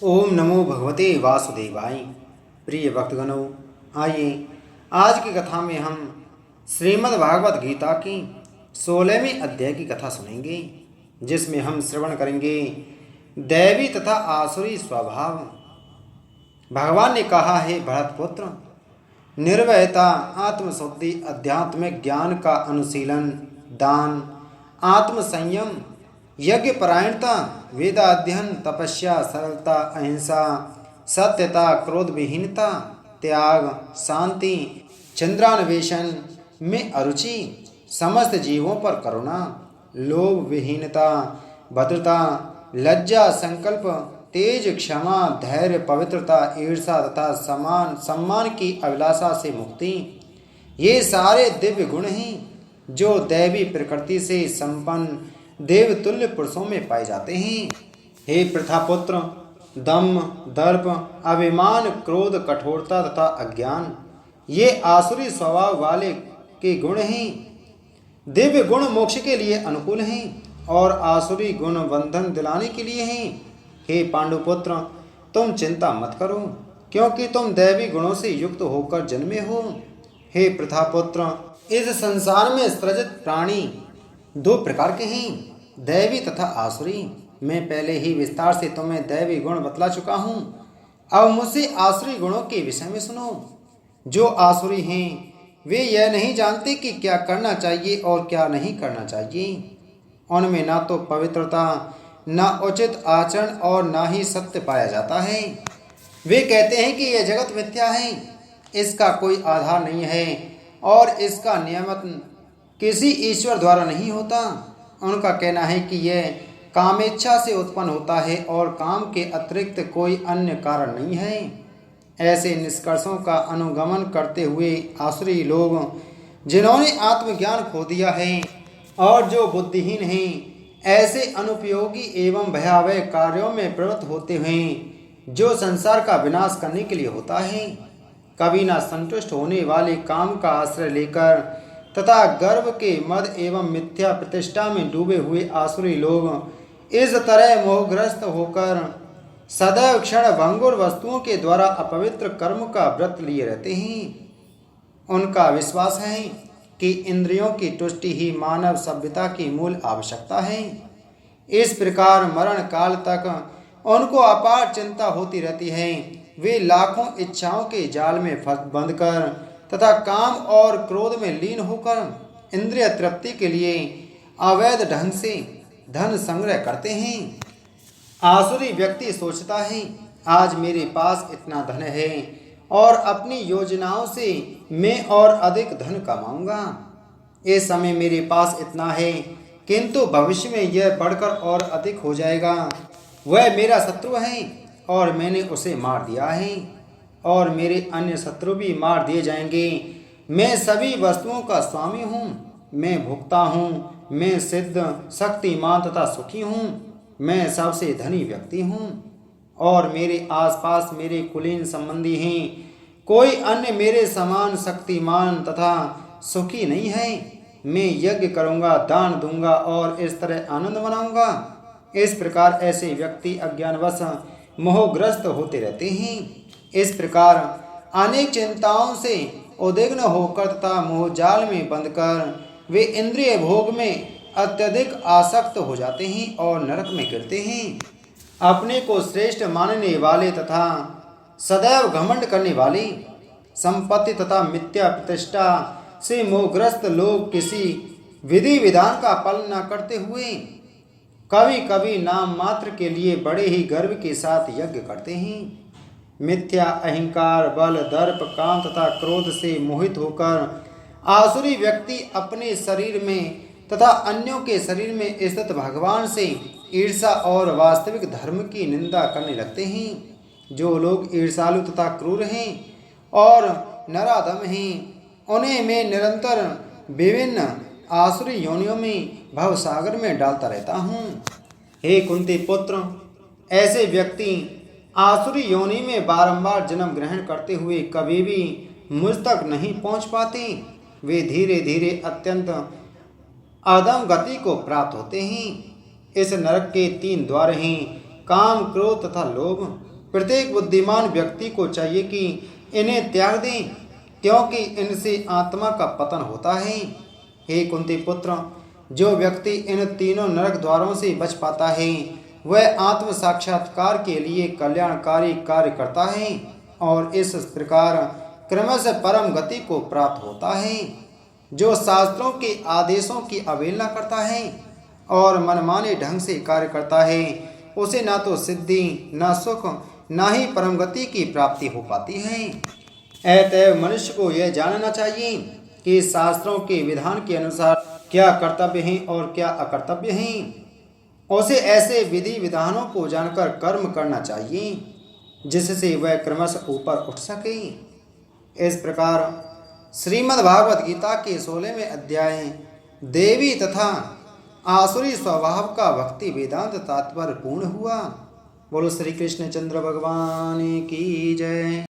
ओम नमो भगवते वासुदेवाय। प्रिय भक्तगणों, आइए आज की कथा में हम श्रीमद् भागवत गीता की 16वें अध्याय की कथा सुनेंगे, जिसमें हम श्रवण करेंगे दैवी तथा आसुरी स्वभाव। भगवान ने कहा है, भरतपुत्र, निर्भयता, आत्मशुद्धि, आध्यात्मिक ज्ञान का अनुशीलन, दान, आत्मसंयम, यज्ञ परायणता, वेदाध्ययन, तपस्या, सरलता, अहिंसा, सत्यता, क्रोध विहीनता, त्याग, शांति, चंद्रान्वेषण में अरुचि, समस्त जीवों पर करुणा, लोभ विहीनता, भद्रता, लज्जा, संकल्प, तेज, क्षमा, धैर्य, पवित्रता, ईर्षा तथा सम्मान की अभिलाषा से मुक्ति, ये सारे दिव्य गुण हैं जो दैवी प्रकृति से संपन्न देवतुल्य पुरुषों में पाए जाते हैं। हे प्रथापुत्र, दम, दर्प, अभिमान, क्रोध, कठोरता तथा अज्ञान, ये आसुरी स्वभाव वाले के गुण हैं। दिव्य गुण मोक्ष के लिए अनुकूल हैं और आसुरी गुण बंधन दिलाने के लिए हैं। हे पांडुपुत्र, तुम चिंता मत करो, क्योंकि तुम दैवी गुणों से युक्त होकर जन्मे हो। हे प्रथापुत्र, इस संसार में सृजित प्राणी दो प्रकार के हैं, दैवी तथा आसुरी। मैं पहले ही विस्तार से तुम्हें दैवी गुण बतला चुका हूँ। अब मुझसे आसुरी गुणों के विषय में सुनो। जो आसुरी हैं वे यह नहीं जानते कि क्या करना चाहिए और क्या नहीं करना चाहिए। उनमें ना तो पवित्रता, ना उचित आचरण और ना ही सत्य पाया जाता है। वे कहते हैं कि यह जगत मिथ्या है, इसका कोई आधार नहीं है और इसका नियमन किसी ईश्वर द्वारा नहीं होता। उनका कहना है कि यह कामेच्छा से उत्पन्न होता है और काम के अतिरिक्त कोई अन्य कारण नहीं है। ऐसे निष्कर्षों का अनुगमन करते हुए आसुरी लोग, जिन्होंने आत्मज्ञान खो दिया है और जो बुद्धिहीन हैं, ऐसे अनुपयोगी एवं भयावह कार्यों में प्रवृत्त होते हैं जो संसार का विनाश करने के लिए होता है। कभी ना संतुष्ट होने वाले काम का आश्रय लेकर तथा गर्व के मद एवं मिथ्या प्रतिष्ठा में डूबे हुए आसुरी लोग इस तरह मोहग्रस्त होकर सदैव क्षण भंगुर वस्तुओं के द्वारा अपवित्र कर्म का व्रत लिए रहते हैं। उनका विश्वास है कि इंद्रियों की तुष्टि ही मानव सभ्यता की मूल आवश्यकता है। इस प्रकार मरण काल तक उनको अपार चिंता होती रहती है। वे लाखों इच्छाओं के जाल में बंधकर तथा काम और क्रोध में लीन होकर इंद्रिय तृप्ति के लिए अवैध ढंग से धन संग्रह करते हैं। आसुरी व्यक्ति सोचता है, आज मेरे पास इतना धन है और अपनी योजनाओं से मैं और अधिक धन कमाऊंगा। इस समय मेरे पास इतना है, किंतु भविष्य में यह बढ़कर और अधिक हो जाएगा। वह मेरा शत्रु है और मैंने उसे मार दिया है और मेरे अन्य शत्रु भी मार दिए जाएंगे। मैं सभी वस्तुओं का स्वामी हूँ, मैं भोक्ता हूँ, मैं सिद्ध, शक्तिमान तथा सुखी हूँ, मैं सबसे धनी व्यक्ति हूँ और मेरे आसपास मेरे कुलीन संबंधी हैं। कोई अन्य मेरे समान शक्तिमान तथा सुखी नहीं है। मैं यज्ञ करूँगा, दान दूंगा और इस तरह आनंद मनाऊंगा। इस प्रकार ऐसे व्यक्ति अज्ञानवश मोहग्रस्त होते रहते हैं। इस प्रकार अनेक चिंताओं से उद्विग्न होकर तथा मोहजाल में बंधकर वे इंद्रिय भोग में अत्यधिक आसक्त हो जाते हैं और नरक में गिरते हैं। अपने को श्रेष्ठ मानने वाले तथा सदैव घमंड करने वाले, संपत्ति तथा मिथ्या प्रतिष्ठा से मोहग्रस्त लोग किसी विधि विधान का पालन न करते हुए कभी कभी नाम मात्र के लिए बड़े ही गर्व के साथ यज्ञ करते हैं। मिथ्या अहंकार, बल, दर्प, काम तथा क्रोध से मोहित होकर आसुरी व्यक्ति अपने शरीर में तथा अन्यों के शरीर में स्थित भगवान से ईर्षा और वास्तविक धर्म की निंदा करने लगते हैं। जो लोग ईर्षालु तथा क्रूर हैं और नराधम हैं, उन्हें मैं निरंतर विभिन्न आसुरी योनियों में भवसागर में डालता रहता हूँ। हे कुंती पुत्र, ऐसे व्यक्ति आसुरी योनि में बारंबार जन्म ग्रहण करते हुए कभी भी मुझ तक नहीं पहुँच पाते। वे धीरे धीरे अत्यंत अधम गति को प्राप्त होते हैं। इस नरक के 3 द्वार हैं, काम, क्रोध तथा लोभ प्रत्येक बुद्धिमान व्यक्ति को चाहिए कि इन्हें त्याग दें, क्योंकि इनसे आत्मा का पतन होता है। हे कुंती पुत्र, जो व्यक्ति इन तीनों नरक द्वारों से बच पाता है वह आत्म साक्षात्कार के लिए कल्याणकारी कार्य करता है और इस प्रकार क्रमशः परम गति को प्राप्त होता है। जो शास्त्रों के आदेशों की अवहेलना करता है और मनमाने ढंग से कार्य करता है उसे ना तो सिद्धि, ना सुख, ना ही परम गति की प्राप्ति हो पाती है। अतएव मनुष्य को यह जानना चाहिए कि शास्त्रों के विधान के अनुसार क्या कर्तव्य है और क्या अकर्तव्य है। उसे ऐसे विधि विधानों को जानकर कर्म करना चाहिए जिससे वह क्रमशः ऊपर उठ सके। इस प्रकार श्रीमद् भागवत गीता के 16वें अध्याय देवी तथा आसुरी स्वभाव का भक्ति वेदांत तात्पर्य पूर्ण हुआ। बोलो श्री कृष्ण चंद्र भगवान की जय।